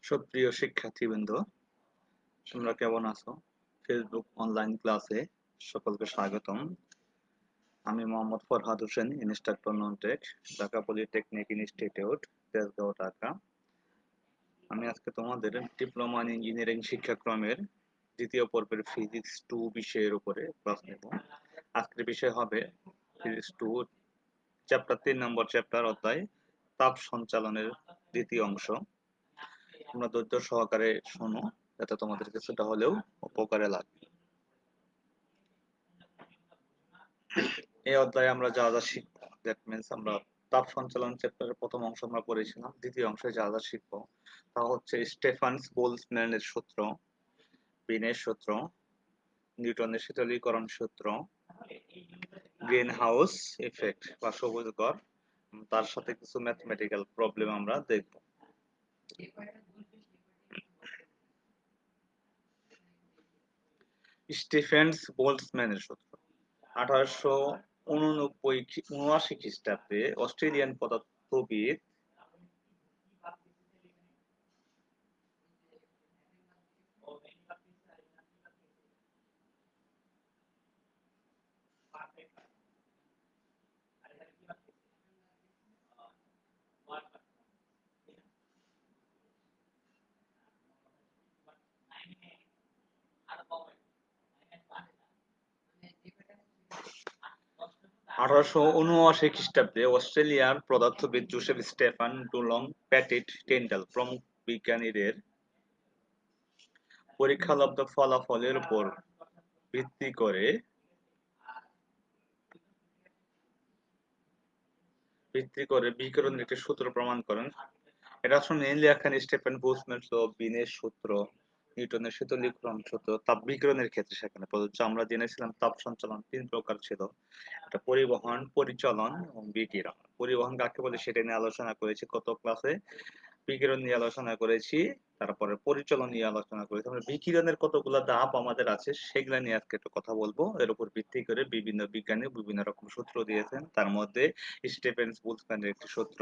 সুপ্রিয় শিক্ষার্থীবৃন্দ, তোমরা কেমন আছো? ফেসবুক অনলাইন ক্লাসে সকলকে স্বাগতম। আমি Mohammad Farhad Hossain, instructor non-tech, Dhaka polytechnic institute, Tejgaon, Dhaka. আমি আজকে তোমাদের ডিপ্লোমা ইন ইঞ্জিনিয়ারিং শিক্ষাক্রমের দ্বিতীয় পর্বের ফিজিক্স 2 বিষয়ের উপরে ক্লাস নেব। আজকের বিষয় হবে ফিজিক্স 2 চ্যাপ্টার 3 নম্বর চ্যাপ্টার অধ্যায় তাপ সঞ্চালনের দ্বিতীয় অংশ। তোমরা ধৈর্য সহকারে শোনো, যাতে তোমাদের কিছুটা হলেও উপকারে লাগবে। এই অধ্যায়ে আমরা যা যা শিখবো, দ্যাট মিন্স আমরা তাপ সঞ্চালন চ্যাপ্টারের প্রথম অংশ আমরা পড়েছিলাম। দ্বিতীয় অংশে যা যা শিখবো তা হচ্ছে স্টেফানস বোলজম্যানের সূত্র, বিনের সূত্র, নিউটনের শীতলীকরণ সূত্র, গ্রিন হাউস ইফেক্ট বা সবুজ গড়, তার সাথে কিছু ম্যাথমেটিক্যাল প্রবলেম আমরা দেখব। স্টিফেন্স বোলজম্যানের সূত্র 1879 খ্রিস্টাব্দে অস্ট্রেলিয়ান পদার্থবিদ খ্রিস্টাব্দে অস্ট্রেলিয়ার পদার্থবিদ জোসেফ স্টেফান ডুলং প্যাটিট টেন্ডাল প্রমুখ বিজ্ঞানীদের পরীক্ষালব্ধ ফলাফলের উপর ভিত্তি করে বিকিরণের একটি সূত্র প্রমাণ করেন। এটা আসলে মেইনলি এখানে স্টেফেন বোলজম্যান ল, বিনের সূত্র, নিউটনের শীতলীকরণ সূত্র, তাপ বিকিরণের ক্ষেত্রে সেখানে প্রযোজ্য। আমরা জেনেছিলাম তাপ সঞ্চালন 3 প্রকার ছিল, এটা পরিবহন, পরিচলন এবং বিকিরণ। পরিবহন কাকে বলে সেটা নিয়ে আলোচনা করেছি গত ক্লাসে, বিকিরণ নিয়ে আলোচনা করেছি, তারপরে পরিচলন নিয়ে আলোচনা করেছি। আমরা বিকিরণের কতগুলো ধাপ আমাদের আছে সেগুলা নিয়ে আজকে একটু কথা বলবো। এর উপর ভিত্তি করে বিভিন্ন বিজ্ঞানী বিভিন্ন রকম সূত্র দিয়েছেন, তার মধ্যে স্টিফেন বোলজম্যানের একটি সূত্র।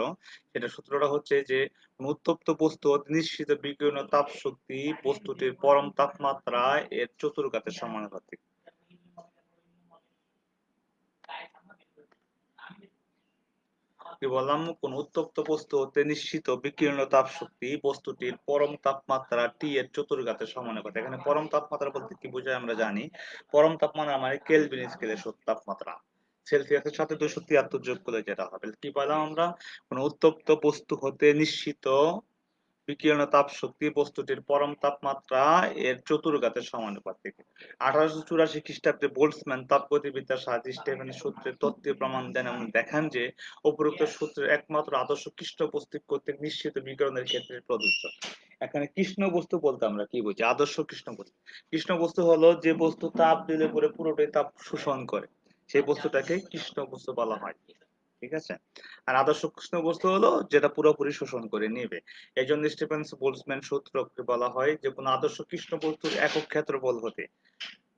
সেটা সূত্রটা হচ্ছে যে উত্তপ্ত বস্তু নিশ্চিত বিকিরণ তাপ শক্তি বস্তুটির পরম তাপমাত্রা এর চতুর্ঘাতের সমানুপাতিক। কি বললাম? কোন উত্তপ্ত বস্তু হতে নিশ্চিত বিকিরণ তাপ শক্তি বস্তুটির পরম তাপমাত্রা টি এর চতুর্ঘাতের সমানুপাতিক। এখানে পরম তাপমাত্রা বলতে কি বোঝায় আমরা জানি। পরম তাপমাত্রা মানে কেলভিন স্কেলের তাপমাত্রা, সেলসিয়াসের সাথে 273 যোগ করলে যেটা হবে। কি পেলাম আমরা? কোন উত্তপ্ত বস্তু হতে নিশ্চিত বিকিরণ তাপ শক্তি বস্তুটির পরম তাপমাত্রা এর চতুর্ঘাতের সমানুপাতিক। 1884 খ্রিস্টাব্দে বোল্টজম্যান তাপগতিবিদ্যার সাহায্যে স্টেফেনের সূত্রের তত্ত্বীয় প্রমাণ দেন এবং দেখান যে উপরোক্ত সূত্রের একমাত্র আদর্শ কৃষ্ণ বস্তু কর্তৃক নিশ্চিত বিকিরণের ক্ষেত্রে প্রযোজ্য। এখানে কৃষ্ণ বস্তু বলতে আমরা কি বুঝি? আদর্শ কৃষ্ণ বস্তু। কৃষ্ণ বস্তু হলো যে বস্তু তাপ দিলে পরে পুরোটাই তাপ শোষণ করে, সেই বস্তুটাকে কৃষ্ণ বস্তু বলা হয়। ঠিক আছে? আর আদর্শ কৃষ্ণ বস্তু হলো যেটা পুরোপুরি শোষণ করে নেবে। এই জন্য স্টিফেন বোলজম্যান সূত্রকে বলা হয় যে কোন আদর্শ কৃষ্ণ বস্তুর একক ক্ষেত্রফল হতে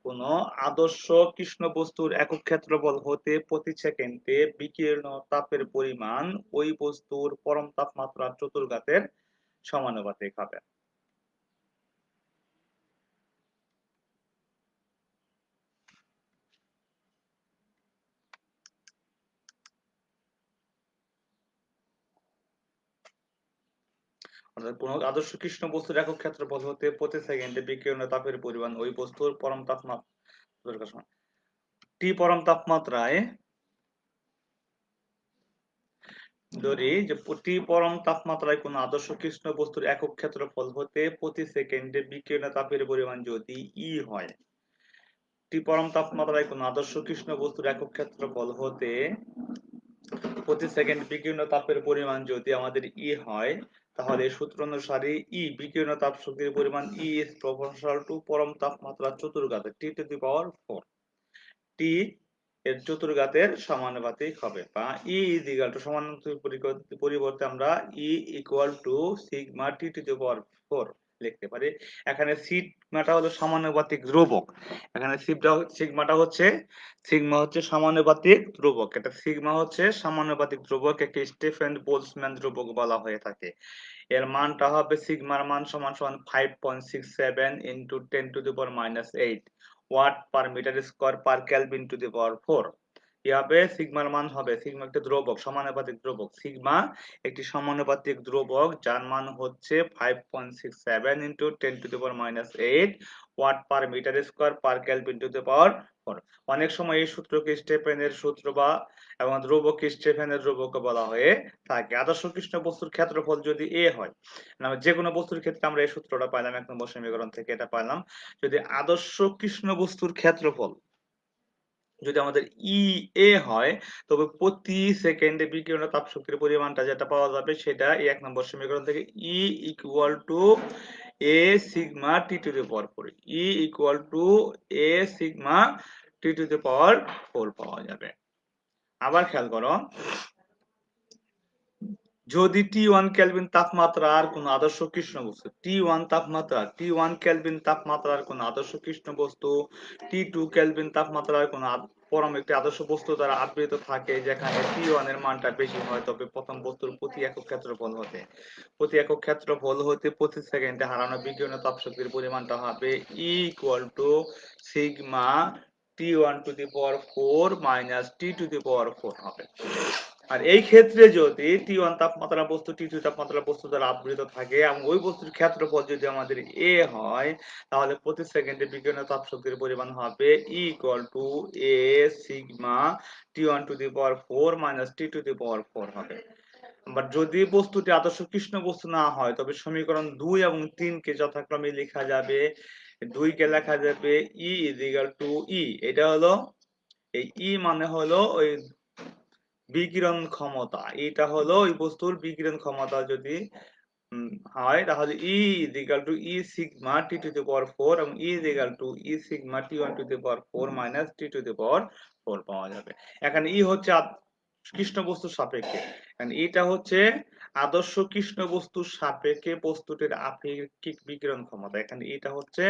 কোন আদর্শ কৃষ্ণ বস্তুর একক ক্ষেত্রফল হতে প্রতি সেকেন্ডে বিকিরণ তাপের পরিমাণ ওই বস্তুর পরম তাপমাত্রার চতুর্ঘাতের সমানুপাতিক হবে। কোন আদর্শ কৃষ্ণ বস্তুর একক ক্ষেত্রফল হতে প্রতি সেকেন্ডে বিকিরণ তাপের পরিমাণ ওই বস্তুর পরম তাপমাত্রা টি পরম তাপমাত্রায় ধরি যে প্রতি পরম তাপমাত্রায় কোন আদর্শ কৃষ্ণ বস্তুর একক ক্ষেত্রফল হতে প্রতি সেকেন্ডে বিকিরণ তাপের পরিমাণ যদি ই হয়, টি পরম তাপমাত্রায় কোন আদর্শ কৃষ্ণ বস্তুর একক ক্ষেত্রফল হতে প্রতি সেকেন্ড বিকিরণ তাপের পরিমাণ যদি আমাদের ই হয়, তাহলে সূত্র অনুসারে ই বিকিরণ তাপ শক্তির পরিমাণ ই ইজ প্রপোর্শনাল টু পরম তাপমাত্রা চতুর্ঘাতে টি টু দি পাওয়ার 4, টি এর চতুর্ঘাতের সমানুপাতিক হবে। বা ই ইজ ইকুয়াল টু সমানুপাতিক পরিবর্তে আমরা E equal to sigma T to the power 4 লিখতে পারি। এখানে সিগমাটা হলো সমানুপাতিক ধ্রুবক। এখানে সিগমাটা হচ্ছে সমানুপাতিক ধ্রুবক। এটা সিগমা হচ্ছে সমানুপাতিক ধ্রুবক, একে স্টিফেন বোলটজম্যান ধ্রুবক বলা হয়ে থাকে। এর মানটা হবে সিগমার মান সমান সমান 5.67 into 10⁻⁻8 watt per metre square per kelvin to the power 4। কি হবে? সিগমার মান হবে, সিগমা একটি ধ্রুবক, সমানুপাতিক ধ্রুবক। সিগমা একটি সমানুপাতিক ধ্রুবক যার মান হচ্ছে 5.67 into 10⁻⁻8 watt per metre square per kelvin to the power 4। অনেক সময় এই সূত্রকে স্টেফেনের সূত্র বা এবং ধ্রুবক স্টেফেনের ধ্রুবক বলা হয়ে থাকে। আদর্শ কৃষ্ণ বস্তুর ক্ষেত্রফল যদি এ হয়, যে কোনো বস্তুর ক্ষেত্রে আমরা এই সূত্রটা পাইলাম 1 নম্বর সমীকরণ থেকে, এটা পাইলাম। যদি আদর্শ কৃষ্ণ বস্তুর ক্ষেত্রফল যদি আমাদের ই এ হয়, তবে প্রতি সেকেন্ডে বিকিরণ তাপ শক্তির পরিমাণটা যেটা পাওয়া যাবে সেটা এই 1 নম্বর সমীকরণ থেকে E equal to A sigma T to the power 4, E equal to A sigma T to the power 4 পাওয়া যাবে। আবার খেয়াল করো, যদি T1 কেলভিন তাপমাত্রার কোন আদর্শ কৃষ্ণ বস্তু T1 কেলভিন তাপমাত্রার কোন আদর্শ কৃষ্ণ বস্তু T2 কেলভিন তাপমাত্রার কোন পরম একটি আদর্শ বস্তু দ্বারা আবৃত থাকে, যেখানে T1 এর মানটা বেশি হয়, তবে প্রথম বস্তুর প্রতি একক ক্ষেত্রফল হতে প্রতি সেকেন্ডে হারানো বিকিরণ তাপ শক্তির পরিমাণটা হবে E equal to sigma T1 to the power 4 minus T to the power 4 হবে। আর এই ক্ষেত্রে যদি T1 তাপমাত্রা বস্তু T2 তাপমাত্রা বস্তু দ্বারা আবৃত থাকে এবং ওই বস্তুর ক্ষেত্রফল যদি আমাদের a হয়, তাহলে প্রতি সেকেন্ডে বিকিরণের তাপ শক্তির পরিমাণ হবে E equal to a sigma T1 to the power 4 minus T to the power 4 হবে। বাট যদি বস্তুটি আদর্শ কৃষ্ণ বস্তু না হয়, তবে সমীকরণ 2 এবং 3 কে যথাক্রমে লেখা যাবে, 2 কে লেখা যাবে E is equal two E, এটা হলো এই E মানে হলো ওই বিকিরণ ক্ষমতা, এটা হলো ওই বস্তুর বিকিরণ ক্ষমতা যদি হয়, তাহলে E is equal to E sigma T to the power 4 এবং E is equal to E sigma T1 to the power 4 minus T to the power 4 পাওয়া যাবে। এখানে E হচ্ছে কৃষ্ণ বস্তুর সাপেক্ষে, কারণ এটা হচ্ছে আদর্শ কৃষ্ণ বস্তুর সাপেক্ষে বস্তুটির আপেক্ষিক বিকিরণ ক্ষমতা। এখানে এটা হচ্ছে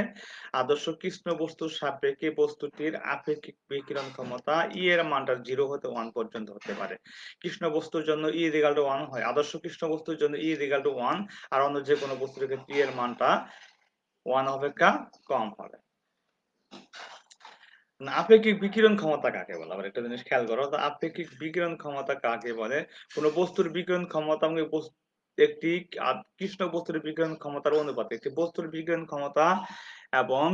আদর্শ কৃষ্ণ বস্তুর সাপেক্ষে বস্তুটির আপেক্ষিক বিকিরণ ক্ষমতা। ই এর মানটা 0 হতে 1 পর্যন্ত হতে পারে। কৃষ্ণ বস্তুর জন্য ই ইজ ইকুয়াল টু 1 হয়, আদর্শ কৃষ্ণ বস্তুর জন্য ই ইজ ইকুয়াল টু 1, আর অন্য যে কোনো বস্তুর ক্ষেত্রে ই এর মানটা 1 অপেক্ষা কম হবে। আপেক্ষিক বিকিরণ ক্ষমতা কাকে বলে? আবার একটা জিনিস খেয়াল করো, আপেক্ষিক বিকিরণ ক্ষমতা কাকে বলে? কোন বস্তুর বিকিরণ ক্ষমতা একটি কৃষ্ণ বস্তুর বিকিরণ ক্ষমতার অনুপাত। একটি বস্তুর বিকিরণ ক্ষমতা এবং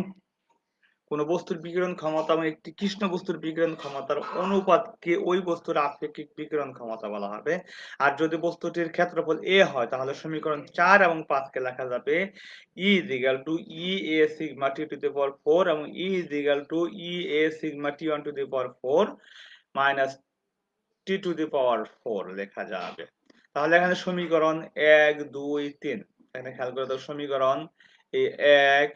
কোন বস্তুর বিকিরণ ক্ষমতা এবং একটি কৃষ্ণ বস্তুর বিকিরণ ক্ষমতার অনুপাতকে ওই বস্তুর আপেক্ষিক বিকিরণ ক্ষমতা বলা হবে। আর যদি বস্তুটির ক্ষেত্রফল a হয়, তাহলে সমীকরণ 4 এবং 5 কে লেখা যাবে E is equal to E a sigma T to the power 4 এবং E is equal to E a sigma T1 to the power 4 minus T to the power 4 লেখা যাবে। তাহলে এখানে সমীকরণ 1 2 3, এখানে খেয়াল করে দাও, সমীকরণ এই 1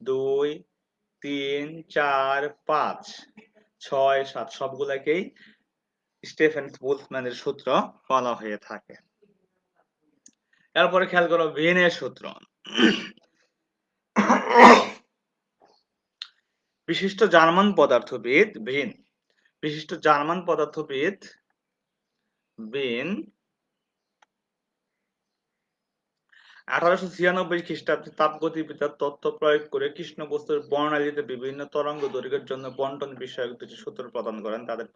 2 3 4 5 6 7 সবগুলাকেই স্টেফেন বোলটজম্যানের সূত্র বলা হয়ে থাকে। তারপরে খেয়াল করো ভিনের সূত্র। বিশিষ্ট জার্মান পদার্থবিদ ভিন 1896 খ্রিস্টাব্দে তাপগতিবিদ্যার তত্ত্ব প্রয়োগ করে কৃষ্ণ বস্তুর বর্ণালীতে বিভিন্ন তরঙ্গ দৈর্ঘ্যের জন্য বণ্টন বিষয়ক দুটি সূত্র প্রদান করেন। তাদের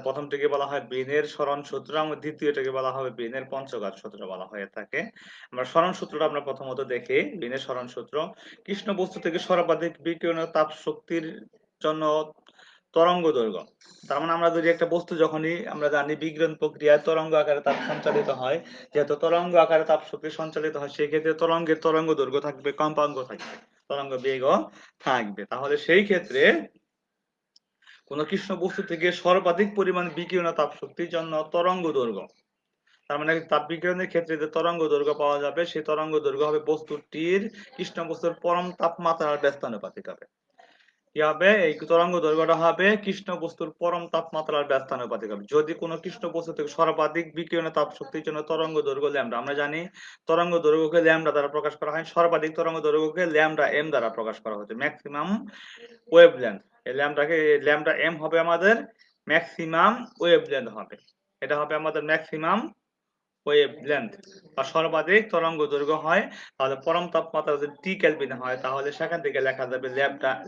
প্রথমটিকে বলা হয় বিনের সরণ সূত্র এবং দ্বিতীয়টাকে বলা হবে বিনের পঞ্চঘাত সূত্র বলা হয়ে থাকে। আমরা সরণ সূত্রটা আমরা প্রথমত দেখি। বিনের সরণ সূত্র: কৃষ্ণ বস্তু থেকে সর্বাধিক বিকিরণীয় তাপ শক্তির জন্য তরঙ্গ দৈর্ঘ্য। তার মানে আমরা যদি একটা বস্তু যখনই আমরা জানি বিকিরণ প্রক্রিয়ায় তরঙ্গ আকারে তাপ সঞ্চালিত হয়, যেহেতু তরঙ্গ আকারে তাপ শক্তি সঞ্চালিত হয়, সেক্ষেত্রে তরঙ্গের তরঙ্গ দৈর্ঘ্য থাকবে, কম্পাঙ্ক থাকবে, তরঙ্গ বেগও থাকবে। তাহলে সেই ক্ষেত্রে কোন কৃষ্ণ বস্তু থেকে সর্বাধিক পরিমাণ বিকিরণীয় তাপ শক্তির জন্য তরঙ্গ দৈর্ঘ্য, তার মানে তাপ বিকিরণের ক্ষেত্রে যে তরঙ্গ দৈর্ঘ্য পাওয়া যাবে, সেই তরঙ্গ দৈর্ঘ্য হবে বস্তুটির কৃষ্ণ বস্তুর পরম তাপমাত্রার ব্যস্তানুপাতিক হবে। কি হবে, এই তরঙ্গ দৈর্ঘ্যটা হবে কৃষ্ণ বস্তুর পরম তাপমাত্রার ব্যস্তানুপাতিক হবে। যদি কোনো কৃষ্ণ বস্তু থেকে সর্বাধিক বিকিরণ তাপ শক্তির জন্য তরঙ্গ দৈর্ঘ্য ল্যামডা, আমরা জানি তরঙ্গ দৈর্ঘ্যকে ল্যামডা দ্বারা প্রকাশ করা হয়, সর্বাধিক তরঙ্গ দৈর্ঘ্যকে ল্যামডা এম দ্বারা প্রকাশ করা হচ্ছে, ম্যাক্সিমাম ওয়েভলেন্থ। এই ল্যামডা এম হবে আমাদের ম্যাক্সিমাম ওয়েভলেন্থ হবে, এটা হবে আমাদের ম্যাক্সিমাম ওয়েভলেন্থ বা সর্বাধিক তরঙ্গ দৈর্ঘ্য হয়। তাহলে পরম তাপমাত্রা যদি টি কেলভিন হয় তাহলে সেখান থেকে লেখা যাবে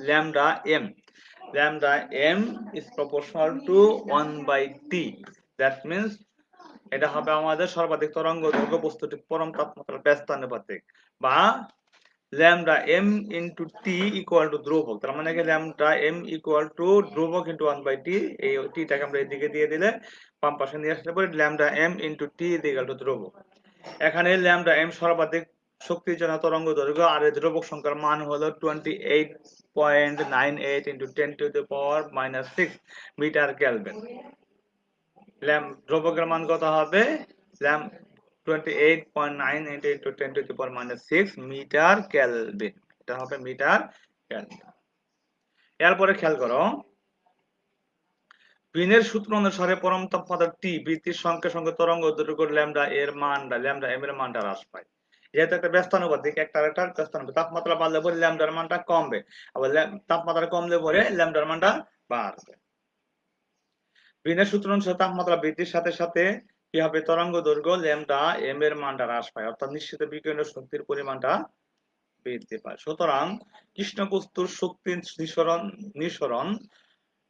lambda M, lambda M is proportional to 1/t। That means এটা হবে আমাদের সর্বাধিক তরঙ্গ দৈর্ঘ্য বস্তুটির পরম তাপমাত্রার ব্যস্তানুপাতিক, বা lambda M into T equal to ধ্রুবক। তার মানে কি ল্যামডা এম ইকুয়াল টু ধ্রুবক ইন্টু 1/t, এই টিটাকে আমরা এদিকে দিয়ে দিলে বাম পাশে নিয়ে আসলে পরে lambda M into T equal to ধ্রুবক। এখানে ল্যামডা এম সর্বাধিক শক্তির জন্য তরঙ্গ দৈর্ঘ্য আর এই ধ্রুবক সংখ্যার মান হলো 28.98 ইন্টু 10⁻⁻6 মিটার কেলভিন। ধ্রুবকের মান কত হবে, 28.98 ইন্টু 10⁻⁻6 মিটার কেলভিন, এটা হবে মিটার কেলভিন। এরপরে খেয়াল করো, গ্রিনের সূত্র অনুসারে পরম তাপমাত্রা টি বৃদ্ধির সঙ্গে সঙ্গে তরঙ্গ দৈর্ঘ্য ল্যামডা এম এর মানটা হ্রাস পায়। যেহেতু একটা ব্যস্তানুপাতিক, একটা ব্যস্তানুপাতিক, তাপমাত্রা বাড়লে পরে ল্যামডার মানটা কমবে, আবার তাপমাত্রা কমলে পরে ল্যামডার মানটা বাড়বে। গ্রিনের সূত্র অনুসারে তাপমাত্রা বৃদ্ধির সাথে সাথে কি হবে, তরঙ্গ দৈর্ঘ্য ল্যামডা এম এর মানটা হ্রাস পায়, অর্থাৎ নিশ্চিত বিকিরণের শক্তির পরিমাণটা বৃদ্ধি পায়। সুতরাং কৃষ্ণ বস্তুর শক্তির নিঃসরণ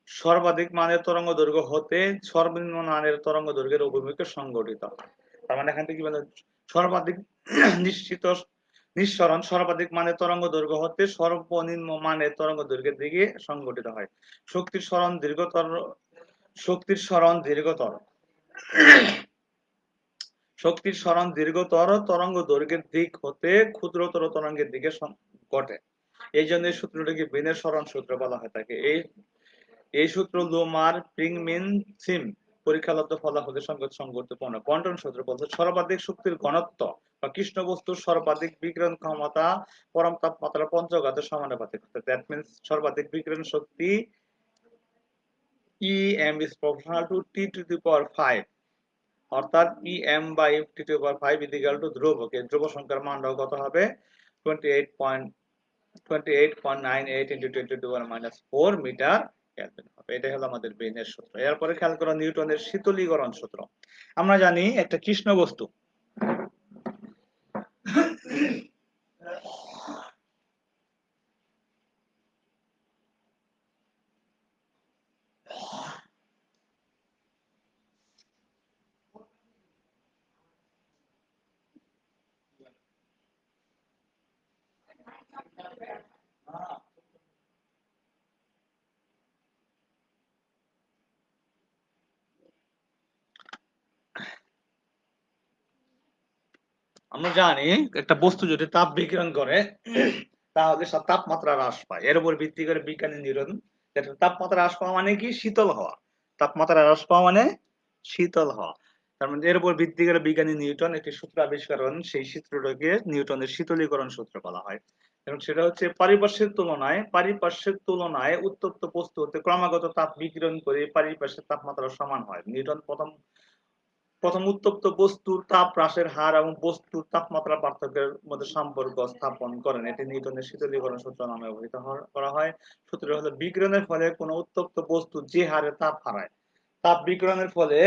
সর্বাধিক মানের তরঙ্গ দৈর্ঘ্য হতে সর্বনিম্ন মানের তরঙ্গ দৈর্ঘ্যের অভিমুখে সংঘটিত হয়। তার মানে এখান থেকে কি বলে, সর্বাধিক নিঃসরণ সর্বাধিক মানের তরঙ্গ দৈর্ঘ্য হতে সর্বনিম্ন মানের তরঙ্গ দৈর্ঘ্যের দিকে সংঘটিত হয়। শক্তির সরণ দীর্ঘতর তরঙ্গ দৈর্ঘ্যের দিক হতে ক্ষুদ্রতর তরঙ্গের দিকে ঘটে। এই জন্য এই সূত্রটিকে গ্রিনের সরণ সূত্র বলা হয় থাকে। এই সূত্র লোমার প্রিংমিন সিম পরীক্ষালব্ধ ফলাফলের সঙ্গে সংগতিপূর্ণ। বন্টন সূত্র বলতে সর্বাধিক শক্তির ঘনত্ব বা কৃষ্ণ বস্তুর সর্বাধিক বিকিরণ ক্ষমতা পরম তাপমাত্রা পঞ্চঘাতের সমানুপাতিক। দ্যাট মিন্স সর্বাধিক বিকিরণ শক্তি EM is proportional to T to the power 5, অর্থাৎ EM by T to the power 5 is equal to ধ্রুবক। এই ধ্রুবক সংখ্যার মানটাও কত হবে, 28.98 into 10 to the power -4 metre kelvin হবে। এটাই হলো আমাদের গ্রিনের সূত্র। এরপরে খেয়াল করো নিউটনের শীতলীকরণ সূত্র। আমরা জানি একটা কৃষ্ণ বস্তু আমরা জানি একটা বস্তু যদি তাপ বিকিরণ করে তাহলে তাপমাত্রা হ্রাস পায়। এর উপর ভিত্তি করে বিজ্ঞানী নিউটন, তাপমাত্রা হ্রাস পাওয়া মানে কি, শীতল হওয়া। তাপমাত্রা হ্রাস পাওয়া মানে শীতল হওয়া। তার মানে এর উপর ভিত্তি করে বিজ্ঞানী নিউটন একটি সূত্র আবিষ্কার করেন, সেই সূত্রটাকে নিউটনের শীতলীকরণ সূত্র বলা হয়। এবং সেটা হচ্ছে পারিপার্শ্বের তুলনায় উত্তপ্ত বস্তু হতে ক্রমাগত তাপ বিকিরণ করে পারিপার্শ্বিক তাপমাত্রা সমান হয়। নিউটন প্রথম উত্তপ্ত বস্তুর তাপ হ্রাসের হার এবং বস্তুর তাপমাত্রা পার্থক্যের মধ্যে সম্পর্ক স্থাপন করেন। এটি নিউটনের শীতলীকরণ সূত্র নামে অভিহিত করা হয়। সূত্র হলো বিকিরণের ফলে কোনো উত্তপ্ত বস্তু যে হারে তাপ হারায়, তাপ বিকিরণের ফলে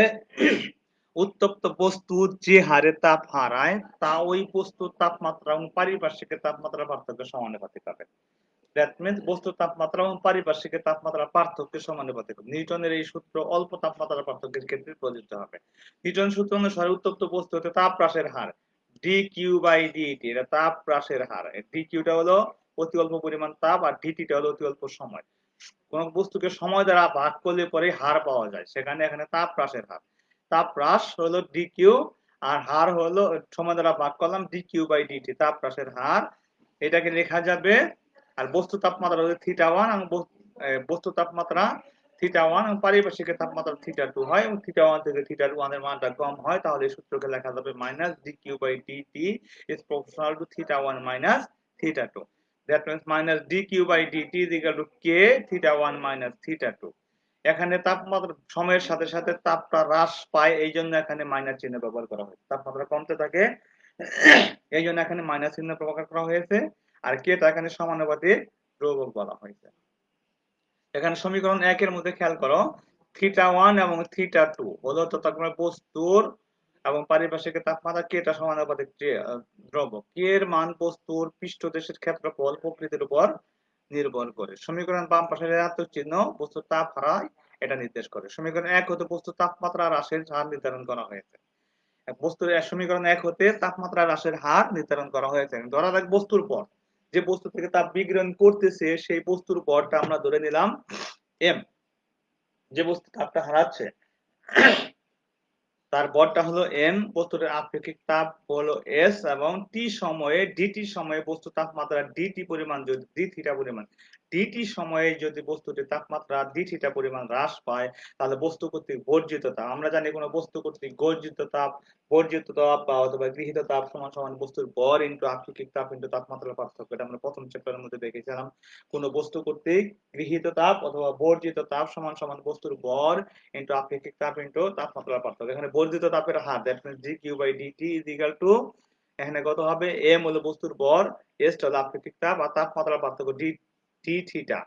উত্তপ্ত বস্তু যে হারে তাপ হারায় তা ওই বস্তুর তাপমাত্রা এবং পারিপার্শ্বিক তাপমাত্রা পার্থক্য সমানুপাতিক হবে। দ্যাট মিন্স বস্তুর তাপমাত্রা এবং পারিপার্শ্বিক তাপমাত্রা পার্থক্যের সমানুপাতিক। নিউটনের এই সূত্র অল্প তাপমাত্রা পার্থক্যের ক্ষেত্রে প্রযোজ্য হবে। নিউটন সূত্র অনুসারে উত্তপ্ত বস্তু হতে তাপ হ্রাসের হার dQ/dt, এটা তাপ হ্রাসের হার। dQ-টা হলো অতি অল্প পরিমাণ তাপ আর dt-টা হলো অতি অল্প সময়। কোন বস্তুকে সময় দ্বারা ভাগ করলে পরে হার পাওয়া যায়, সেখানে এখানে তাপ হ্রাসের হার। তাপ হ্রাস হলো dQ আর হার হলো সময় দ্বারা ভাগ করলাম dQ/dt, তাপ হ্রাসের হার। এটাকে লেখা যাবে, আর বস্তু তাপমাত্রা হলো θ1 এবং বস্তু তাপমাত্রা θ1 এবং পারিপার্শ্বিক তাপমাত্রা θ2 হয়, এবং θ1 থেকে θ1 এর মানটা কম হয়, তাহলে এই সূত্রকে লেখা যাবে -dQ/dt is proportional to θ1 - θ2। That means minus D Q by DT is equal to K theta 1 minus theta 2। এখানে তাপমাত্রা সময়ের সাথে সাথে তাপটা হ্রাস পায়, এই জন্য এখানে মাইনাস চিহ্ন ব্যবহার করা হয়। তাপমাত্রা কমতে থাকে এই জন্য এখানে মাইনাস চিহ্ন ব্যবহার করা হয়েছে। আর কেটা এখানে সমানুপাতিক ধ্রুবক বলা হয়েছে। এখানে সমীকরণ 1 এর মধ্যে খেয়াল করো, থিটা 1 এবং থিটা 2 হলো তথাকথিত বস্তুর এবং পারিপার্শ্বিক তাপমাত্রা কেটা সমানুপাতিক ধ্রুবক। কে এর মান বস্তুর পৃষ্ঠদেশের ক্ষেত্রফল প্রকৃতির উপর নির্ভর করে। সমীকরণ বাম পাশে ঋণাত্মক চিহ্ন বস্তুর তাপ হারায় এটা নির্দেশ করে। সমীকরণ 1 হতে বস্তুর তাপমাত্রা হ্রাসের হার নির্ধারণ করা হয়েছে। বস্তুর সমীকরণ 1 হতে তাপমাত্রা হ্রাসের হার নির্ধারণ করা হয়েছে। ধরা যাক বস্তুর ভর, যে বস্তু থেকে তাপ বিকিরণ করতেছে সেই বস্তুর ভরটা আমরা ধরে নিলাম এম। যে বস্তু তাপটা হারাচ্ছে তার ভরটা হলো এম, বস্তুর আপেক্ষিক তাপ হলো এস, এবং টি সময়ে ডিটি সময়ে বস্তু তাপমাত্রা ডিটি পরিমাণ যদি ডি থিটা পরিমাণ ডিটি সময়ে যদি বস্তুটির তাপমাত্রা ডি থিটা পরিমাণ হ্রাস পায় তাহলে বস্তু কর্তৃক বর্জিত তাপ, আমরা জানি কোনো বস্তু কর্তৃক বর্জিত তাপ বা অথবা গৃহীত তাপ সমান সমান বস্তুর ভর ইনটু আপেক্ষিক তাপ ইনটু তাপমাত্রার পার্থক্য। এটা আমরা প্রথম চ্যাপ্টারের মধ্যে দেখেছিলাম। কোনো বস্তু কর্তৃক গৃহীত তাপ অথবা বর্জিত তাপ সমান সমান বস্তুর ভর ইনটু আপেক্ষিক তাপ ইনটু তাপমাত্রার পার্থক্য। এখানে বর্ধিত তাপের হার that means G Q by DT is equal to, এখানে কত হবে, এম হলো বস্তুর ভর, এস হলো আপেক্ষিক তাপ, আর তাপমাত্রার পার্থক্য D T theta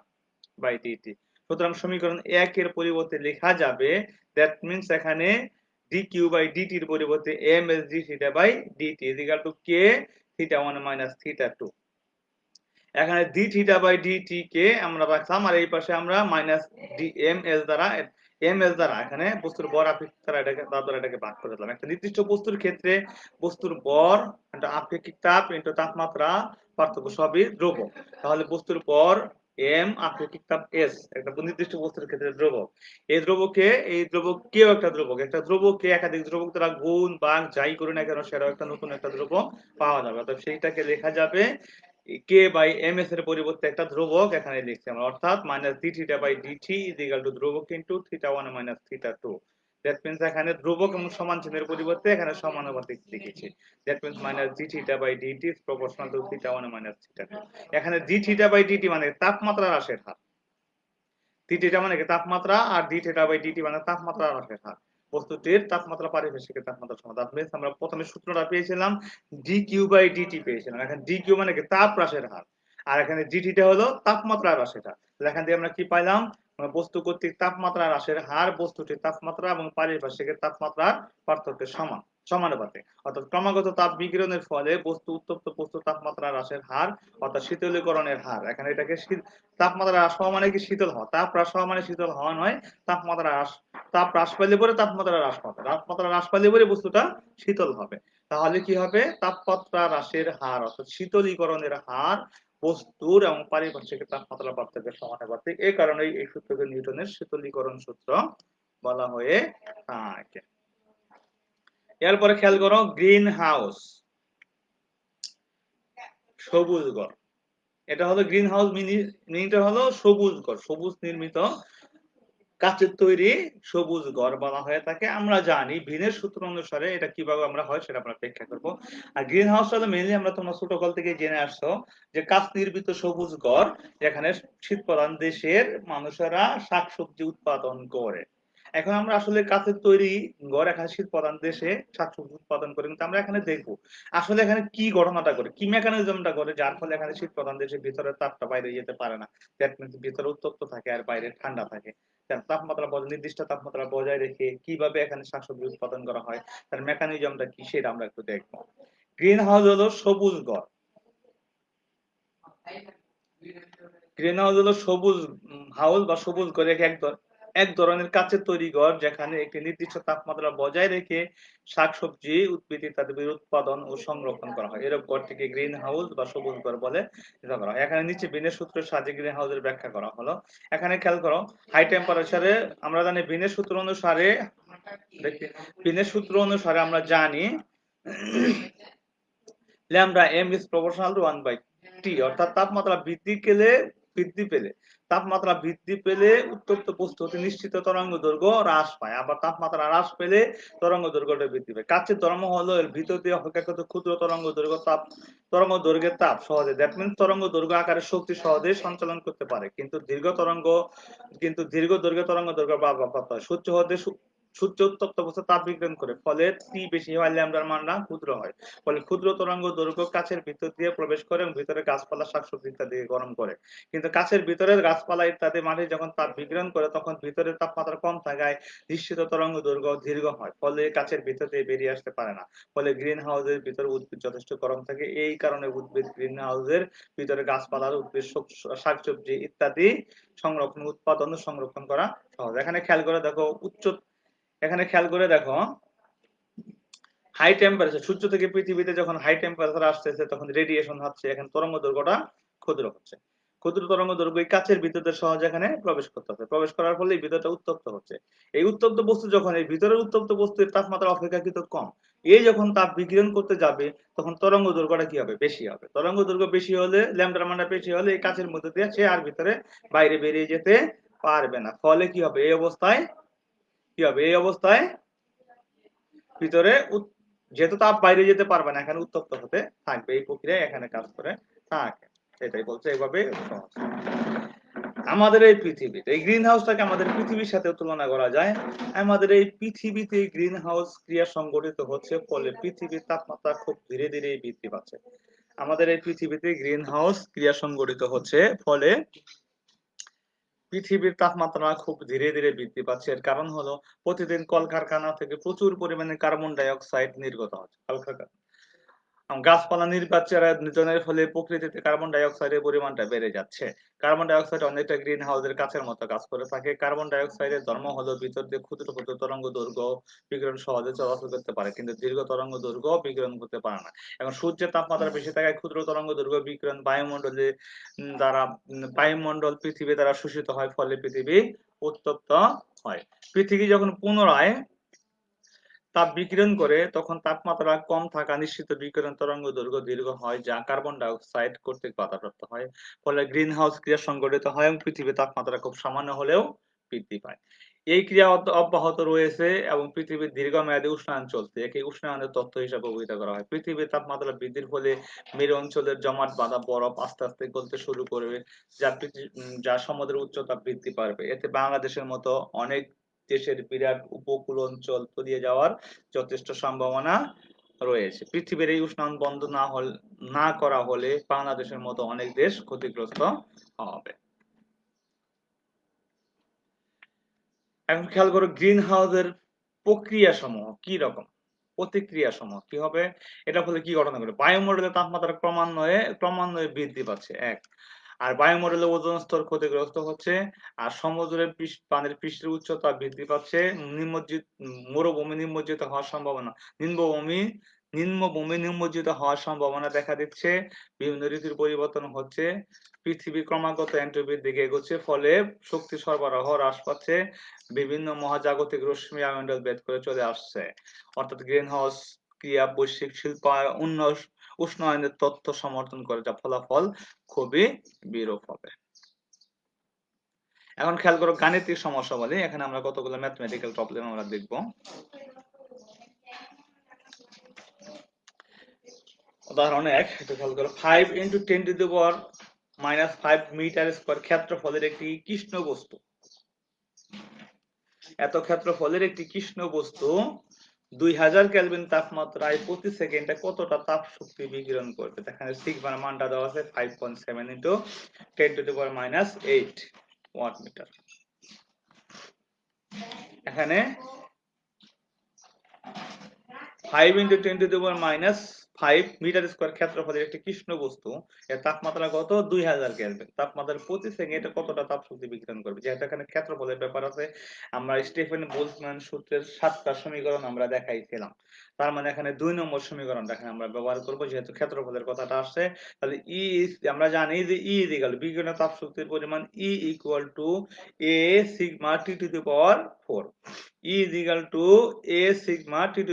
by DT. সুতরাং সমীকরণ 1 এর পরিবর্তে লেখা যাবে দ্যাট মিন্স এখানে ডি কিউ বাই ডিটি এর পরিবর্তে M S D theta by DT is equal to K theta 1 minus theta 2। এখানে ডি থিটা বাই ডিটি কে আমরা রাখলাম, আর এই পাশে আমরা মাইনাস ডি এম এস দ্বারা এখানে বস্তুর ভর আপেক্ষিক দ্বারা এটাকে ভাগ করে দিলাম। একটা নির্দিষ্ট বস্তুর ক্ষেত্রে বস্তুর ভর ইনটু আপেক্ষিক তাপ ইনটু তাপমাত্রা পার্থক্য সবই ধ্রুবক। তাহলে বস্তুর ভর এম আপেক্ষিক তাপ এস একটা নির্দিষ্ট বস্তুর ক্ষেত্রে ধ্রুবক। এই ধ্রুবক কেউ একটা ধ্রুবককে একাধিক ধ্রুবক দ্বারা গুণ ভাগ যাই করে না কেন সেটাও একটা নতুন একটা ধ্রুবক পাওয়া যাবে। অর্থাৎ সেইটাকে লেখা যাবে কে বাই এম এস এর পরিবর্তে একটা ধ্রুবক এখানে লিখছি আমরা, অর্থাৎ minus D theta by DT is equal to ধ্রুবক into theta 1 minus theta 2। That means এখানে ধ্রুবক এবং সমান চিহ্নের পরিবর্তে এখানে সমানুপাতিক লিখেছি। That means minus D theta by DT is proportional to theta 1 minus theta 2। এখানে ডি থিটা বাই ডিটি মানে তাপমাত্রা হ্রাসের হার, থিটা মানে কি তাপমাত্রা, আর ডি থিটা বাই ডিটি মানে তাপমাত্রা হ্রাসের হার। বস্তুটির তাপমাত্রা পারিপার্শ্বিক তাপমাত্রা সমান। মিন্স আমরা প্রথমে সূত্রটা পেয়েছিলাম ডি কিউ বাই ডিটি পেয়েছিলাম। এখন ডি কিউ মানে কি তাপ হ্রাসের হার, আর এখানে ডিটিটা হলো তাপমাত্রা হ্রাসের হার। তাহলে এখান থেকে আমরা কি পাইলাম, বস্তু কর্তৃক তাপমাত্রা হ্রাসের হার বস্তুটির তাপমাত্রা এবং পারিপার্শ্বিক তাপমাত্রার পার্থক্যের সমানুপাতিক। অর্থাৎ ক্রমাগত তাপ বিকিরণের ফলে উত্তপ্ত বস্তুর তাপমাত্রা হ্রাসের হার অর্থাৎ শীতলীকরণের হার। এখানে এটাকে তাপমাত্রা হ্রাস হওয়া মানে কি শীতল হওয়া, তাপ হ্রাস হওয়া মানে শীতল হওয়া নয়। তাপ হ্রাস পাইলে পরে তাপমাত্রা হ্রাস পাবে, তাপমাত্রা হ্রাস পাইলে পরে বস্তুটা শীতল হবে। তাহলে কি হবে, তাপমাত্রা হ্রাসের হার অর্থাৎ শীতলীকরণের হার বস্তুর এবং পারিপার্শ্বিক তাপমাত্রা পার্থক্যের সমানুপাতিক। এই কারণেই এই সূত্রকে নিউটনের শীতলীকরণ সূত্র বলা হয়ে থাকে। এরপরে খেয়াল করো গ্রিন হাউস, সবুজ ঘর। এটা হলো গ্রিন হাউস মিনিটা হলো সবুজ ঘর, সবুজ নির্মিত কাচের তৈরি সবুজ ঘর বলা হয়ে থাকে। আমরা জানি ভিনের সূত্র অনুসারে এটা কিভাবে আমরা হয় সেটা আমরা ব্যাখ্যা করব। আর গ্রিন হাউস হলো মেইনলি আমরা তোমরা ছোটকাল থেকে জেনে আসছো যে কাচ নির্মিত সবুজ ঘর, যেখানে শীত প্রধান দেশের মানুষেরা শাকসবজি উৎপাদন করে। এখন আমরা আসলে কাচের তৈরি ঘর এখানে শীত প্রধান দেশে শাকসবজি উৎপাদন করে, কিন্তু আমরা এখানে দেখবো আসলে এখানে কি ঘটনাটা করে, কি মেকানিজমটা করে যার ফলে এখানে শীত প্রধান দেশে ভিতরের তাপটা বাইরে যেতে পারে না। দ্যাট মিন্স ভিতরে উত্তপ্ত থাকে আর বাইরে ঠান্ডা থাকে। নির্দিষ্ট তাপমাত্রা বজায় রেখে কিভাবে এখানে শাকসবজি উৎপাদন করা হয় তার মেকানিজমটা কি সেটা আমরা একটু দেখবো। গ্রিন হাউস হলো সবুজ ঘর, গ্রিন হাউস হলো সবুজ হাউস বা সবুজ ঘর এক ধরনের কাচের তৈরি ঘর যেখানে একটি নির্দিষ্ট তাপমাত্রা বজায় রেখে শাকসবজি উদ্ভিদ ইত্যাদির উৎপাদন ও সংরক্ষণ করা হয়। এরকম ঘরটিকে গ্রিন হাউস বা সবুজ ঘর বলে করা হয়। এখানে নিচে ভিনের সূত্রের সাহায্যে গ্রিন হাউসের ব্যাখ্যা করা হলো। এখানে খেয়াল করো হাই টেম্পারেচারে আমরা জানি ভিনের সূত্র অনুসারে আমরা জানি lambda M is proportional to 1/t, অর্থাৎ তাপমাত্রা বৃদ্ধি পেলে তাপমাত্রা বৃদ্ধি পেলে উত্তপ্ত বস্তু হতে নিশ্চিত তরঙ্গ দৈর্ঘ্য হ্রাস পায়, আবার তাপমাত্রা হ্রাস পেলে তরঙ্গ দৈর্ঘ্যটা বৃদ্ধি পায়। কাচের ধর্ম হলো এর ভিতর দিয়ে অপেক্ষাকৃত ক্ষুদ্র তরঙ্গ দৈর্ঘ্যের তাপ সহজে, দ্যাট মিনস তরঙ্গ দৈর্ঘ্য আকারে শক্তি সহজে সঞ্চালন করতে পারে, কিন্তু দীর্ঘ দৈর্ঘ্য তরঙ্গ দৈর্ঘ্য বারবার প্রাপ্ত হয়। সূর্য উত্তপ্ত অবস্থায় তাপ বিকিরণ করে, ফলে টি বেশি হয়, ল্যামডার মানটা ক্ষুদ্র হয়, ফলে ক্ষুদ্র তরঙ্গ দৈর্ঘ্য কাচের ভিতর দিয়ে প্রবেশ করে এবং ভিতরে গাছপালা, শাকসবজি ইত্যাদি গরম করে। কিন্তু কাচের ভিতরের গাছপালা ইত্যাদি মাটি যখন তাপ বিকিরণ করে তখন ভিতরের তাপমাত্রা কম থাকায় নিশ্চিত তরঙ্গ দৈর্ঘ্য দীর্ঘ হয়, ফলে কাচের ভিতর দিয়ে বেরিয়ে আসতে পারে না। ফলে গ্রিন হাউসের ভিতরে উদ্ভিদ যথেষ্ট গরম থাকে। এই কারণে উদ্ভিদ গ্রিন হাউসের ভিতরে গাছপালার উদ্ভিদ, শাকসবজি ইত্যাদি উৎপাদন ও সংরক্ষণ করা সহজ। এখানে খেয়াল করে দেখো হাই টেম্পারেচার, সূর্য থেকে পৃথিবীতে যখন হাই টেম্পারেচার আসতেছে তখন রেডিয়েশন হচ্ছে, এখানে তরঙ্গ দৈর্ঘ্যটা ক্ষুদ্র হচ্ছে। ক্ষুদ্র তরঙ্গ দৈর্ঘ্য কাচের ভিতরে সহজে এখানে প্রবেশ করতে হবে, প্রবেশ করার ফলে ভিতরটা উত্তপ্ত হচ্ছে। এই উত্তপ্ত বস্তু যখন এই ভিতরের উত্তপ্ত বস্তুর তাপমাত্রা অপেক্ষাকৃত কম, এই যখন তাপ বিকিরণ করতে যাবে তখন তরঙ্গ দৈর্ঘ্যটা কি হবে? বেশি হবে। তরঙ্গ দৈর্ঘ্য বেশি হলে, ল্যামডার মানটা বেশি হলে এই কাচের মধ্যে দিয়ে সে আর ভিতরে বাইরে বেরিয়ে যেতে পারবে না। ফলে কি হবে? এই অবস্থায় ভিতরে যেহেতু তাপ বাইরে যেতে পারবে না, এখানে উত্তপ্ত হতে থাকবে। এই প্রক্রিয়া এখানে কাজ করে থাকে, সেটাই বলছে। এইভাবে আমাদের এই পৃথিবীতে এই গ্রিন হাউসটাকে আমাদের পৃথিবীর সাথে তুলনা করা যায়। আমাদের এই পৃথিবীতে গ্রিন হাউস ক্রিয়া সংঘটিত হচ্ছে, ফলে পৃথিবীর তাপমাত্রা খুব ধীরে ধীরে বৃদ্ধি পাচ্ছে। আমাদের এই পৃথিবীতে গ্রিন হাউস ক্রিয়া সংঘটিত হচ্ছে, ফলে পৃথিবীর তাপমাত্রা খুব ধীরে ধীরে বৃদ্ধি পাচ্ছে। এর কারণ হলো প্রতিদিন কলকারখানা থেকে প্রচুর পরিমাণে কার্বন ডাই অক্সাইড নির্গত হচ্ছে। গাছপালা নির্বাচনের ফলে প্রকৃতিতে কার্বন ডাই অক্সাইডের পরিমাণটা বেড়ে যাচ্ছে। কার্বন ডাই অক্সাইড অনেকটা গ্রিন হাউসের কাছের মতো কাজ করে থাকে। কার্বন ডাই অক্সাইডের ধর্ম হলো ভিতর দিয়ে ক্ষুদ্র ক্ষুদ্র তরঙ্গ দৈর্ঘ্য বিকিরণ সহজে চলাচল করতে পারে, কিন্তু দীর্ঘ তরঙ্গ দৈর্ঘ্য বিকিরণ করতে পারে না। এখন সূর্যের তাপমাত্রা বেশি থাকায় ক্ষুদ্র তরঙ্গ দৈর্ঘ্য বিকিরণ বায়ুমণ্ডল পৃথিবী দ্বারা শোষিত হয়, ফলে পৃথিবী উত্তপ্ত হয়। পৃথিবী যখন পুনরায় তাপ বিকিরণ করে তখন তাপমাত্রা কম থাকা নিশ্চিত বিকিরণ তরঙ্গ দৈর্ঘ্য দীর্ঘ হয়, যা কার্বন ডাই অক্সাইড কর্তৃক বাধাপ্রাপ্ত হয়। ফলে গ্রিন হাউস ক্রিয়া সংঘটিত হয় এবং পৃথিবীর তাপমাত্রা খুব সামান্য হলেও বৃদ্ধি পায়। এই ক্রিয়া অব্যাহত রয়েছে এবং পৃথিবীর দীর্ঘমেয়াদী উষ্ণায়ন চলছে। একে উষ্ণায়নের তথ্য হিসাবে অভিহিত করা হয়। পৃথিবীর তাপমাত্রা বৃদ্ধির ফলে মেরু অঞ্চলের জমাট বাঁধা বরফ আস্তে আস্তে গলতে শুরু করবে, যা সমুদ্রের উচ্চতা বৃদ্ধি পাবে। এতে বাংলাদেশের মতো অনেক দেশের বিরাট উপকূল অঞ্চল তলিয়ে যাওয়ার যথেষ্ট সম্ভাবনা রয়েছে। পৃথিবীর এই উষ্ণায়ন বন্ধ না করা হলে বাংলাদেশের মতো অনেক দেশ ক্ষতিগ্রস্ত হবে। এখন খেয়াল করো গ্রিন হাউসের প্রতিক্রিয়া সমূহ কি হবে? এটা ফলে কি ঘটনা ঘটে? বায়ুমণ্ডলের তাপমাত্রা ক্রমান্বয়ে বৃদ্ধি পাচ্ছে, এক। আর বায়ুমণ্ডলে ওজোন স্তর ক্ষতিগ্রস্ত হচ্ছে, আর সমুদ্রের পানির পৃষ্ঠের উচ্চতা বৃদ্ধি পাচ্ছে, মরুভূমি নিমজ্জিত হওয়ার সম্ভাবনা, নিমজ্জিত হওয়ার সম্ভাবনা দেখা দিচ্ছে। বিভিন্ন ঋতুর পরিবর্তন হচ্ছে, পৃথিবী ক্রমাগত এন্ট্রপির দিকে এগোচ্ছে, ফলে শক্তি সরবরাহ হ্রাস পাচ্ছে, বিভিন্ন মহাজাগতিক রশ্মি বায়ুমণ্ডল ভেদ করে চলে আসছে। অর্থাৎ গ্রিন হাউস ক্রিয়া বৈশ্বিক উষ্ণায়নের তথ্য সমর্থন করে, যা ফলাফল খুবই বিরূপ হবে। এখন খেয়াল করো গাণিতিক সমস্যা বলি। এখানে আমরা কতগুলো ম্যাথমেটিক্যাল প্রবলেম আমরা দেখব। উদাহরণ 1, একটু খেয়াল করো। 5 × 10⁻⁵ মিটার স্কয়ার ক্ষেত্রফলের একটি কৃষ্ণ বস্তু, এত ক্ষেত্রফলের একটি কৃষ্ণ বস্তু 2000 কেলভিন তাপমাত্রায় প্রতি সেকেন্ডে কতটা তাপ শক্তি বিকিরণ করবে? এখানে সিগমার মানটা দেওয়া আছে 5.7 × 10⁻⁸ ওয়াট মিটার। এখানে 5 × 10⁻⁵ মিটার স্কয়ার ক্ষেত্রফলের একটি কৃষ্ণ বস্তু, এর তাপমাত্রা কত? 2000 কেলভিন। তাপমাত্রা প্রতি সেকেন্ডে কতটা তাপ শক্তি বিকিরণ করবে? যেহেতু এখানে ক্ষেত্রফলের ব্যাপার আছে, আমরা স্টিফেন বোলটজম্যান সূত্রের 7টা সমীকরণ আমরা দেখাইছিলাম। তার মানে এখানে 2 নম্বর সমীকরণটা এখানে আমরা ব্যবহার করব, যেহেতু ক্ষেত্রফলের কথাটা আসছে। তাহলে আমরা জানি যে বিকিরণের তাপ শক্তির পরিমাণ E = A sigma T⁴ E = A sigma T⁴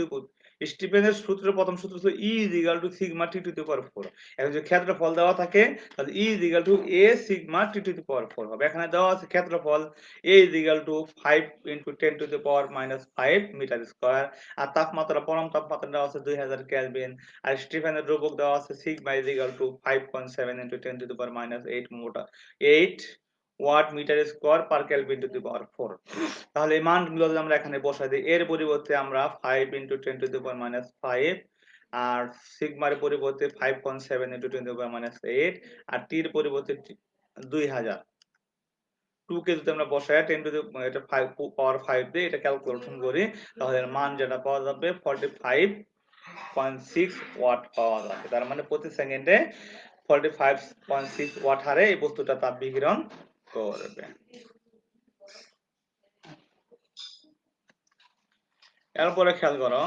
স্টিফেনের সূত্রের প্রথম সূত্র হচ্ছে E is equal to sigma t to the power 4। এখন যদি ক্ষেত্রফল দেওয়া থাকে তাহলে E is equal to a sigma t to the power 4 হবে। এখানে দেওয়া আছে ক্ষেত্রফল A is equal to 5 into 10 to the power minus 5 metre square, আর তাপমাত্রা পরম তাপমাত্রা দেওয়া আছে 2000 কেলভিন, আর স্টিফেনের ধ্রুবক দেওয়া আছে sigma is equal to 5.7 into 10 to the power minus 8 watt metre square per kelvin to the power 4। তাহলে এই মানগুলো যদি আমরা এখানে বসাই দিই, এর পরিবর্তে আমরা 5 into 10 to the power minus 5, আর সিগমার পরিবর্তে 5.7 into 10 to the power minus 8, আর টির পরিবর্তে 2000। 2 কে যদি আমরা বসাই 10 টু দি এটা 5 পাওয়ার 5 দিয়ে এটা ক্যালকুলেশন করি, তাহলে এর মান যেটা পাওয়া যাবে 45.6 ওয়াট পাওয়া যাবে। তার মানে প্রতি সেকেন্ডে 45.6 ওয়াট হারে এই বস্তুটা তাপ বিকিরণ করবে। এরপরে খেয়াল করো,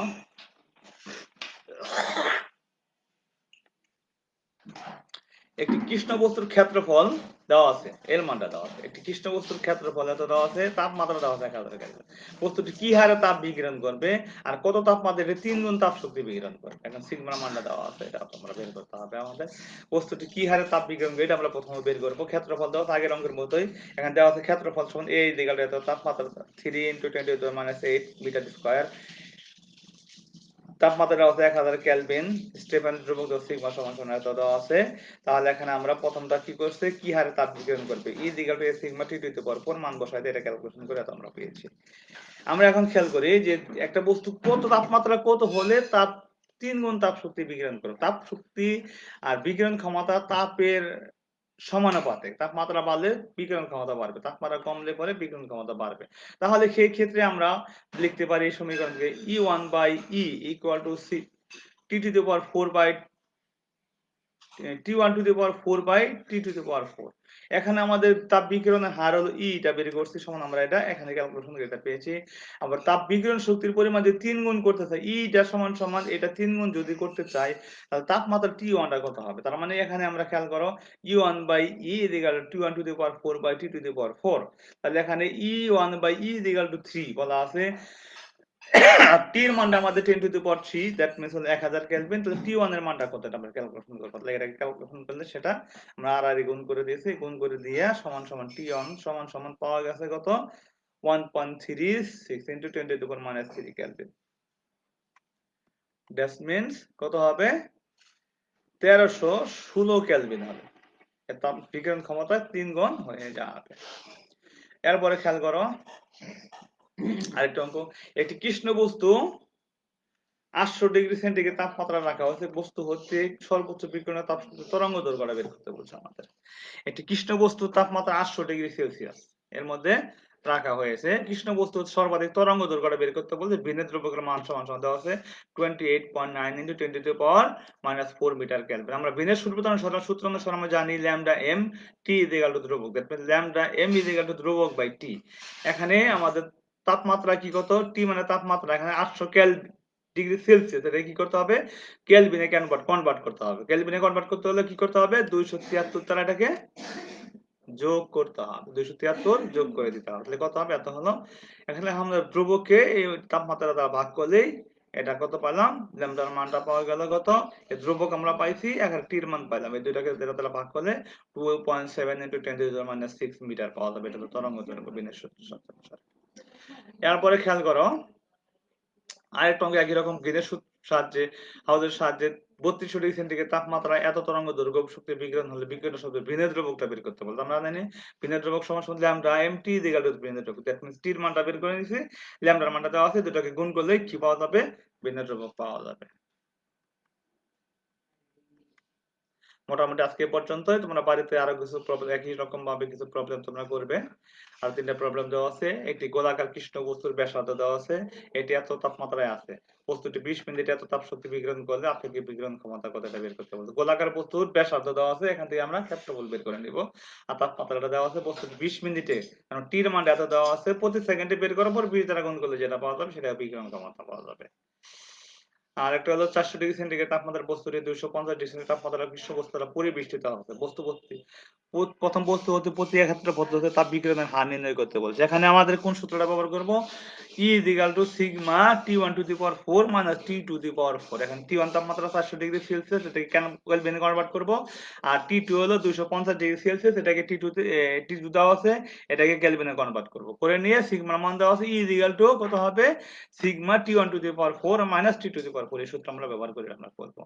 একটি কৃষ্ণ বস্তুর ক্ষেত্রফল দেওয়া আছে, এর মানটা দেওয়া আছে। একটি কৃষ্ণ বস্তুর ক্ষেত্রফল এত দেওয়া আছে, তাপমাত্রা দেওয়া আছে 1000 কেলভিন। বস্তুটি কি হারে তাপ বিকিরণ করবে আর কত তাপমাত্রায় 3 গুণ তাপ শক্তি বিকিরণ করবে। এখন সিগমার মানটা দেওয়া আছে, এটা তোমরা বের করতে হবে আমাদের। বস্তুটি কি হারে তাপ বিকিরণ করবে এটা আমরা প্রথমে বের করব। ক্ষেত্রফল দেওয়া আছে আগের অঙ্কের মতোই। এখানে দেওয়া আছে ক্ষেত্রফল সমান a ইকুয়াল টু তাপমাত্রা 3 into 10 to the minus 8 metre square, তাপমাত্রা দেওয়া আছে 1000 কেলভিন, স্টিফেন ধ্রুবক সিগমা সমান সমান এত দেওয়া আছে। তাহলে এখানে আমরা প্রথমটা কি করছে, কি হারে তাপ বিকিরণ করবে, E is equal to sigma t to the power 4 মান বসাই দিয়ে এটা ক্যালকুলেশন করে এত আমরা পেয়েছি। আমরা এখন খেয়াল করি যে একটা বস্তু কত তাপমাত্রা কত হলে তাপ 3 গুণ তাপ শক্তি বিকিরণ করে। তাপ শক্তি আর বিকিরণ ক্ষমতা তাপের সমানুপাতিক। তাপমাত্রা বাড়লে বিকিরণ ক্ষমতা বাড়বে, তাপমাত্রা কমলে পরে বিকিরণ ক্ষমতা বাড়বে। তাহলে সেই ক্ষেত্রে আমরা লিখতে পারি এই সমীকরণকে E1 by E equal to T to the power 4 by T1 to the power 4 by T to the power 4। এখানে আমাদের তাপ বিকিরণের হার হলো E, এটা বের করছি সমান আমরা এটা এখানে ক্যালকুলেশন করে এটা পেয়েছি। আবার তাপ বিকিরণ শক্তির পরিমাণ যদি 3 গুণ করতে চাই, E টা সমান সমান এটা 3 গুণ যদি করতে চাই তাহলে তাপমাত্রা T1 টা কত হবে। তার মানে এখানে আমরা খেয়াল করো E1 by E is equal to T1 to the power 4 by T to the power 4। তাহলে এখানে E1 by E is equal to 3 বলা আছে, আর টি এর মানটা আমাদের 10 to the power 3, that means হলো 1000 কেলভিন। তাহলে টি1 এর মানটা কত এটা আমরা ক্যালকুলেশন করব। তাহলে এটাকে ক্যালকুলেশন করলে সেটা আমরা আর গুণ করে দিয়েছি, গুণ করে দিয়ে সমান সমান টি1 সমান সমান পাওয়া গেছে কত 1.36 into 10 to the power minus 3 kelvin. That means কত হবে 1316 কেলভিন হবে। এর তাপ বিকিরণ ক্ষমতা 3 গুণ হয়ে যাবে। এরপরে খেয়াল করো আরেকটা অঙ্ক, একটি কৃষ্ণ বস্তু 800 ডিগ্রি সেন্টিগ্রেড তাপমাত্রা রাখা হয়েছে, বস্তু হচ্ছে সর্বোচ্চ বিকিরণের তাপ তরঙ্গ দৈর্ঘ্যটা বের করতে বলছে আমাদের। একটি কৃষ্ণ বস্তুর তাপমাত্রা 800 ডিগ্রি সেলসিয়াস এর মধ্যে রাখা হয়েছে, কৃষ্ণ বস্তু সর্বাধিক তরঙ্গ দৈর্ঘ্যটা বের করতে বলছে। ভিন্নের দ্রব্যকের মান সমান সমান দেওয়া আছে 28.9 into 10 to the power minus 4 metre kelvin. আমরা ভিন্নের সূত্র অনুসারে আমরা জানি lambda M T is equal to ধ্রুবক, that means lambda M is equal to ধ্রুবক বাই টি। এখানে আমাদের তাপমাত্রা কি কত, টি মানে তাপমাত্রা, এখানে 800 ডিগ্রি সেলসিয়াস, এটা কি করতে হবে কেলভিনে কনভার্ট করতে হবে। কেলভিনে কনভার্ট করতে হলে কি করতে হবে 273 দ্বারা এটাকে যোগ করতে হবে, 273 যোগ করে দিতে হবে। তাহলে কত হবে এত হলো। এখানে আমরা ধ্রুবককে এই তাপমাত্রা দ্বারা ভাগ করলেই এটা কত পেলাম, ল্যামডার মানটা পাওয়া গেল কত, এই ধ্রুবক আমরা পাইছি, এখন টির মান পাইলাম, এই দুইটাকে দ্বারা ভাগ করলে 2.7 into 10 to the minus 6 metre পাওয়া যাবে। এটা তো তরঙ্গ দৈর্ঘ্য বিনের সূত্র অনুসারে। এরপরে খেয়াল করো আরেকটা অঙ্ক একই রকম গ্রিনের সাহায্যে হাউজের সাহায্যে 3200 ডিগ্রি সেন্টিগ্রেড তাপমাত্রায় এত তরঙ্গ দৈর্ঘ্য শক্তি বিকিরণ হলে বিকিরণ শক্তি ভিনের দ্রবকটা বের করতে বলতো। আমরা জানি ভিনের দ্রবক সমান সমান lambda M T is equal to ভিনের দ্রবক, দ্যাট মিন্স টির মানটা বের করে নিয়েছি, ল্যামডার মানটা দেওয়া আছে, দুটোকে গুণ করলে কি পাওয়া যাবে ভিনের দ্রবক পাওয়া যাবে। মোটামুটি আজকে পর্যন্তই। তোমরা বাড়িতে আরো কিছু প্রবলেম একই রকম ভাবে কিছু প্রবলেম তোমরা করবে। আর 3টা প্রবলেম দেওয়া আছে। একটি গোলাকার কৃষ্ণ বস্তুর ব্যাসার্ধ দেওয়া আছে, এটি এত তাপমাত্রায় আছে, বস্তুটি 20 মিনিটে এত তাপ শক্তি বিকিরণ করলে আপেক্ষিক বিকিরণ ক্ষমতা কতটা বের করতে বলছে। গোলাকার বস্তুর ব্যাসার্ধ দেওয়া আছে, এখান থেকে আমরা ক্ষেত্রফল বের করে নিব। আর তাপমাত্রাটা দেওয়া আছে বস্তুটি 20 মিনিটে, কারণ টির মান এত দেওয়া আছে, প্রতি সেকেন্ডে বের করার পর 20 দ্বারা গুণ করলে যেটা পাওয়া যাবে সেটা বিকিরণ ক্ষমতা পাওয়া যাবে। আর একটা হলো 400 ডিগ্রি সেন্টিগ্রেড তাপমাত্রার বস্তুটি 250 ডিগ্রি সেন্টিগ্রেড তাপমাত্রার কৃষ্ণ বস্তুটা পরিবেষ্টিত হবে। প্রথম বস্তু হতে প্রতি এক্ষেত্রে পদ্ধতিতে তাপ বিকিরণের হার নির্ণয় করতে বলছে। এখানে আমাদের কোন সূত্রটা ব্যবহার করব, E is equal to sigma T1 to the power 4 minus T to the power 4 এখন T1 তাপমাত্রা 400 ডিগ্রি সেলসিয়াস এটাকে কেন কেলভিনে কনভার্ট করব আর T2 হলো 250 ডিগ্রি সেলসিয়াস এটাকে T2 তে T2 দেওয়া আছে এটাকে কেলভিনে কনভার্ট করব করে নিয়ে সিগমার মান দেওয়া আছে E is equal to কত হবে sigma T1 to the power 4 minus T to the power 4 এই সূত্র আমরা ব্যবহার করে আমরা করব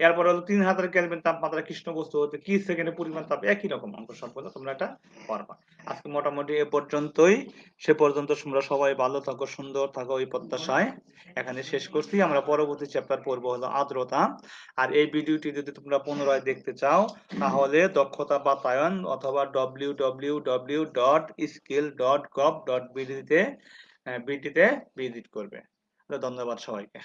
এরপর হলো 3000 কেলভিন তাপমাত্রা কৃষ্ণ বস্তু হতে কি সেকেন্ডে পরিমাণ তাপ একই রকম অঙ্ক সবগুলো তোমরা এটা পারবা আজকে মোটামুটি এ পর্যন্তই সে পর্যন্ত তোমরা সবাই ভালো থাকো সুন্দর থাকো এই প্রত্যাশায় এখানে শেষ করছি আমরা পরবর্তী চ্যাপ্টার পড়বো হলো আর্দ্রতা আর এই ভিডিওটি যদি তোমরা পুনরায় দেখতে চাও তাহলে দক্ষতা বাতায়ন অথবা www.skill.gov.bd তে ভিজিট করবে ধন্যবাদ সবাইকে